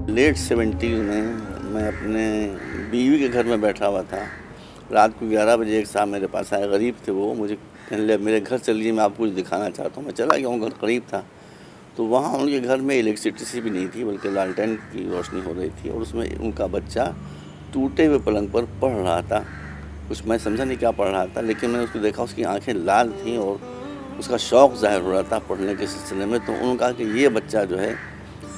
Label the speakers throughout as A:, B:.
A: Late 70s में मैं अपने बीवी के घर में बैठा हुआ था। रात को 11 बजे एक साहब मेरे पास आए, गरीब थे वो। मुझे कहने लगे मेरे घर चलिए, मैं आपको कुछ दिखाना चाहता हूँ। मैं चला गया हूँ, घर करीब था। तो वहाँ उनके घर में इलेक्ट्रिसिटी भी नहीं थी, बल्कि लालटेन की रोशनी हो रही थी, और उसमें उनका बच्चा टूटे हुए पलंग पर पढ़ रहा था। कुछ मैं समझा नहीं क्या पढ़ रहा था, लेकिन मैंने उसको देखा, उसकी आंखें लाल थीं और उसका शौक़ ज़ाहिर हो रहा था पढ़ने के सिलसिले में। तो उन्होंने कहा कि ये बच्चा जो है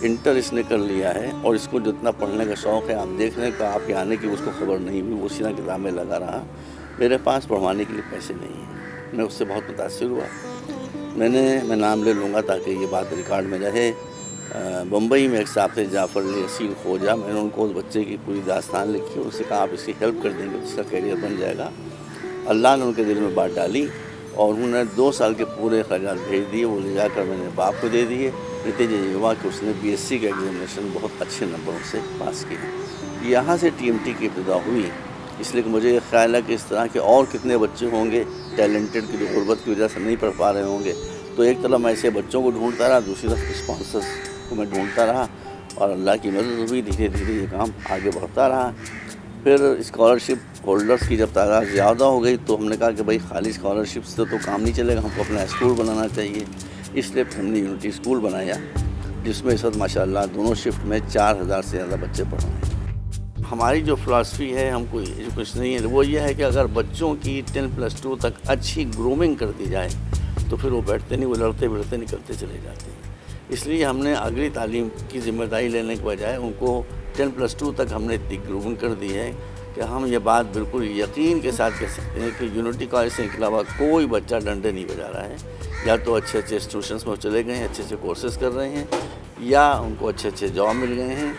A: इंटर इसने कर लिया है, और इसको जितना पढ़ने का शौक़ है आप देख रहे हैं, तो आपके आने की उसको खबर नहीं हुई, वो सीधा किताबें लगा रहा। मेरे पास पढ़वाने के लिए पैसे नहीं हैं। मैं उससे बहुत मुतासिर हुआ। मैं नाम ले लूँगा ताकि ये बात रिकॉर्ड में रहे। बम्बई में एक साहब थे, जाफ़र अली असील खोजा। मैंने उनको उस बच्चे की पूरी दास्तान लिखी, उससे कहा आप इसकी हेल्प कर देंगे तो इसका करियर बन जाएगा। अल्लाह ने उनके दिल में बात डाली और उन्होंने 2 साल के पूरे खर्चात भेज दिए। वो ले जाकर मैंने बाप को दे दिए। नतीजे ये हुआ कि उसने BSc का एग्ज़ामिनेशन बहुत अच्छे नंबरों से पास किया। यहाँ से TMT की इब्तिदा हुई, इसलिए कि मुझे ख्याल है कि इस तरह के और कितने बच्चे होंगे टैलेंटेड की जो गुर्बत की वजह से नहीं पढ़ पा रहे होंगे। तो एक तरफ मैं ऐसे बच्चों को ढूंढता रहा, दूसरी तरफ स्पॉन्सर्स को मैं ढूंढता रहा, और अल्लाह की मदद हुई। धीरे धीरे ये काम आगे बढ़ता रहा। फिर स्कॉलरशिप होल्डर्स की जब तादाद ज़्यादा हो गई तो हमने कहा कि भाई खाली स्कॉलरशिप से तो काम नहीं चलेगा, हमको अपना स्कूल बनाना चाहिए। इसलिए हमने यूनिटी स्कूल बनाया, जिसमें इस वक्त माशाल्लाह दोनों शिफ्ट में 4000 से ज़्यादा बच्चे पढ़ रहे हैं। हमारी जो फ़िलासफ़ी है, हमको एजुकेशन नहीं है, वो ये है कि अगर बच्चों की 10+2 तक अच्छी ग्रूमिंग कर दी जाए तो फिर वो बैठते नहीं, वो लड़ते भिड़ते निकलते चले जाते हैं। इसलिए हमने अगली तालीम की ज़िम्मेदारी लेने के बजाय उनको 10+2 तक हमने इतनी ग्रूमिंग कर दी है कि हम ये बात बिल्कुल यकीन के साथ कह सकते हैं कि यूनिटी कॉलेज से अलावा कोई बच्चा डंडे नहीं बजा रहा है। या तो अच्छे अच्छे इंस्टीट्यूशंस में चले गए हैं, अच्छे अच्छे कोर्सेज कर रहे हैं, या उनको अच्छे अच्छे जॉब मिल गए हैं।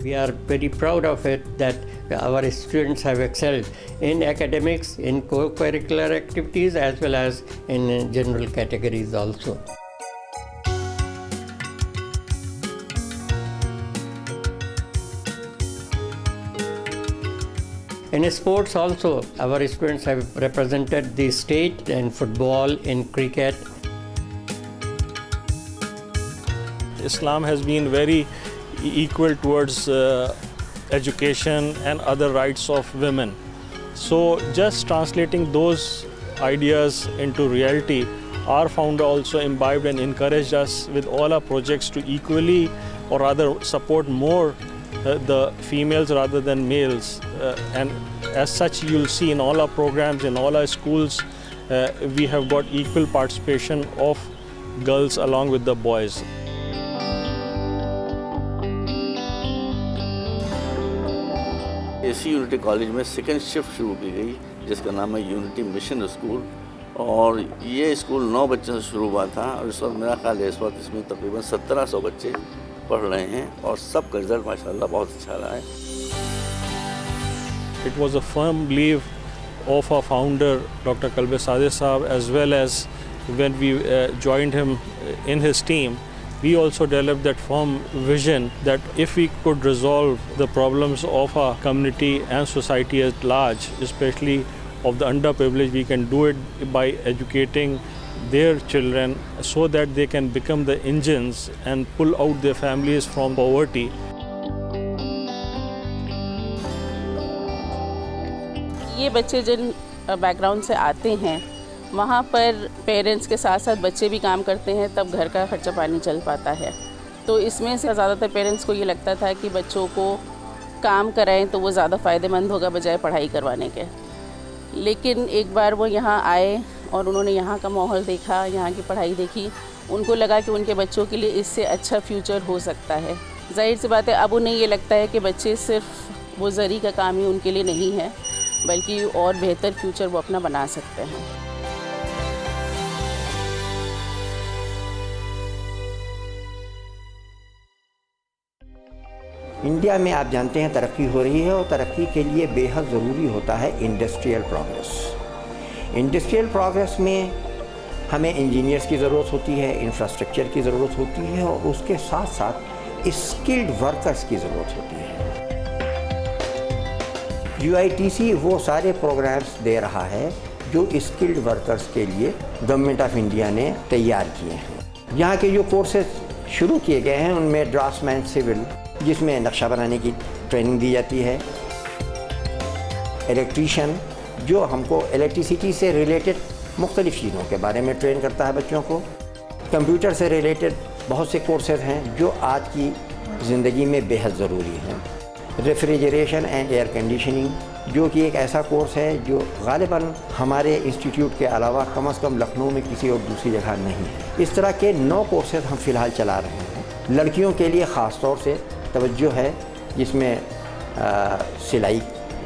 B: We are very proud of it that our students have excelled in academics, in co-curricular activities, as well as in general categories also. In sports also, our students have represented the state in football, in cricket.
C: Islam has been very equal towards education and other rights of women. So just translating those ideas into reality, our founder also imbibed and encouraged us with all our projects to equally, or rather support more the females rather than males. And as such, you'll see in all our programs, in all our schools, we have got equal participation of girls along with the boys.
A: AC unity college में second shift शुरू की गई, जिसका नाम है unity mission school, और ये school 9 बच्चों से शुरू हुआ था, और इस वक्त मेरा ख्याल है इस वक्त इसमें तकरीबन 1700 बच्चे पढ़ रहे हैं, और सबका रिजल्ट माशाल्लाह बहुत अच्छा रहा है।
C: It was a firm belief of our founder, Dr. Kalbe Sadeh Saab, as well as when we joined him in his team, we also developed that firm vision that if we could resolve the problems of our community and society at large, especially of the underprivileged, we can do it by educating their children so that they can become the engines and pull out their families from poverty.
D: ये बच्चे जिन background से आते हैं, वहाँ पर parents के साथ साथ बच्चे भी काम करते हैं, तब घर का खर्चा पानी चल पाता है। तो इसमें से ज़्यादातर पेरेंट्स को ये लगता था कि बच्चों को काम कराएं तो वो ज़्यादा फ़ायदेमंद होगा बजाय पढ़ाई करवाने के। लेकिन एक बार वो यहाँ आए और उन्होंने यहाँ का माहौल देखा, यहाँ की पढ़ाई देखी, उनको लगा कि उनके बच्चों के लिए इससे अच्छा फ्यूचर हो सकता है। जाहिर सी बात है, अब उन्हें ये लगता है कि बच्चे सिर्फ वो ज़री का काम ही उनके लिए नहीं है, बल्कि और बेहतर फ्यूचर वो अपना बना सकते हैं।
E: इंडिया में आप जानते हैं तरक्की हो रही है, और तरक्की के लिए बेहद ज़रूरी होता है इंडस्ट्रियल प्रोग्रेस। इंडस्ट्रियल प्रोग्रेस में हमें इंजीनियर्स की ज़रूरत होती है, इंफ्रास्ट्रक्चर की ज़रूरत होती है, और उसके साथ साथ स्किल्ड वर्कर्स की ज़रूरत होती है। UITC वो सारे प्रोग्राम्स दे रहा है जो स्किल्ड वर्कर्स के लिए गवर्नमेंट ऑफ इंडिया ने तैयार किए हैं। यहाँ के जो कोर्सेज शुरू किए गए हैं उनमें ड्राफ्ट्समैन सिविल, जिसमें नक्शा बनाने की ट्रेनिंग दी जाती है, इलेक्ट्रीशियन जो हमको इलेक्ट्रिसिटी से रिलेटेड मुख्तलिफ़ चीज़ों के बारे में ट्रेन करता है बच्चों को, कंप्यूटर से रिलेटेड बहुत से कोर्सेज हैं जो आज की ज़िंदगी में बेहद ज़रूरी हैं, रेफ्रिजरेशन एंड एयर कंडीशनिंग जो कि एक ऐसा कोर्स है जो ग़ालिबन हमारे इंस्टीट्यूट के अलावा कम से कम लखनऊ में किसी और दूसरी जगह नहीं है। इस तरह के 9 कोर्सेज हम फ़िलहाल चला रहे हैं। लड़कियों के लिए ख़ास तौर से तवज्जो है, जिसमें सिलाई,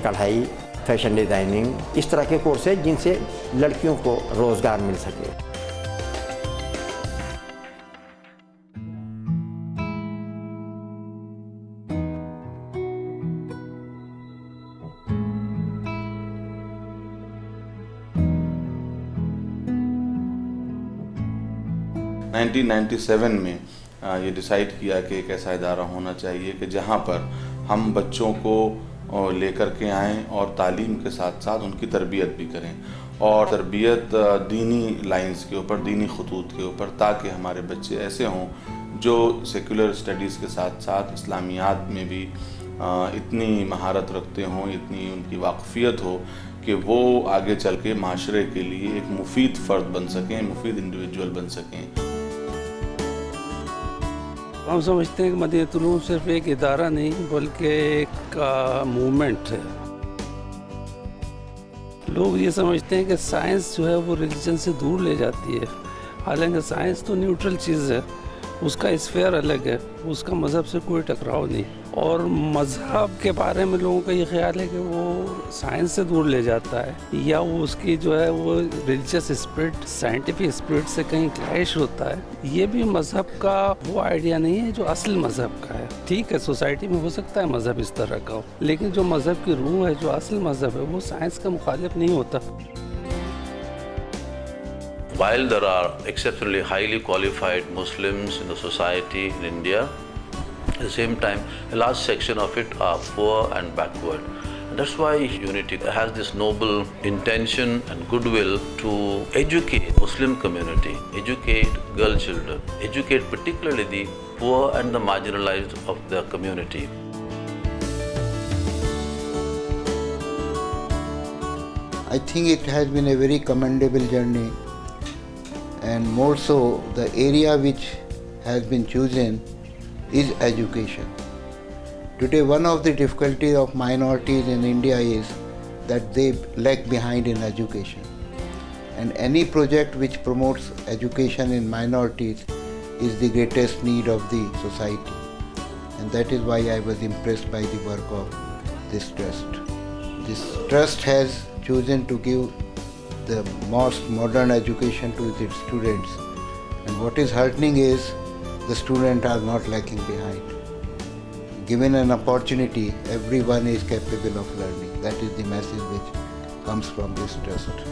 E: कढ़ाई, फैशन डिज़ाइनिंग, इस तरह के कोर्स हैं जिनसे लड़कियों को रोज़गार मिल सके।
F: हाँ। 1997 में ये डिसाइड किया कि एक ऐसा इदारा होना चाहिए कि जहाँ पर हम बच्चों को लेकर के आएँ और तालीम के साथ साथ उनकी तरबियत भी करें, और तरबियत दीनी लाइंस के ऊपर, दीनी खतूत के ऊपर, ताकि हमारे बच्चे ऐसे हों जो सेकुलर स्टडीज़ के साथ साथ इस्लामियात में भी इतनी महारत रखते हों, इतनी उनकी वाकफ़ियत हो कि वो आगे चल के माशरे के लिए एक मुफीद फ़र्द बन सकें, मुफीद इंडिविजुअल बन सकें।
G: हम समझते हैं कि मदीनतुल उलूम सिर्फ एक इदारा नहीं बल्कि एक मूवमेंट है। लोग ये समझते हैं कि साइंस जो है वो रिलीजन से दूर ले जाती है, हालांकि साइंस तो न्यूट्रल चीज़ है, उसका स्फेयर अलग है, उसका मज़हब से कोई टकराव नहीं। और मज़हब के बारे में लोगों का ये ख्याल है कि वो साइंस से दूर ले जाता है, या वो उसकी जो है वो रिलीजियस स्पिरिट साइंटिफिक स्पिरिट से कहीं क्लैश होता है। ये भी मज़हब का वो आइडिया नहीं है जो असल मज़हब का है। ठीक है, सोसाइटी में हो सकता है मज़हब इस तरह का हो, लेकिन जो मज़हब की रूह है, जो असल मज़हब है, वो साइंस का मुखालिफ नहीं होता।
H: While there are exceptionally highly qualified Muslims in the society in India, at the same time, a large section of it are poor and backward. And that's why Unity has this noble intention and goodwill to educate Muslim community, educate girl children, educate particularly the poor and the marginalized of the community.
I: I think it has been a very commendable journey, and more so the area which has been chosen is education. Today one of the difficulties of minorities in India is that they lag behind in education, and any project which promotes education in minorities is the greatest need of the society, and that is why I was impressed by the work of this trust. This trust has chosen to give the most modern education to its students, and what is heartening is the students are not lagging behind. Given an opportunity, everyone is capable of learning. That is the message which comes from this trust.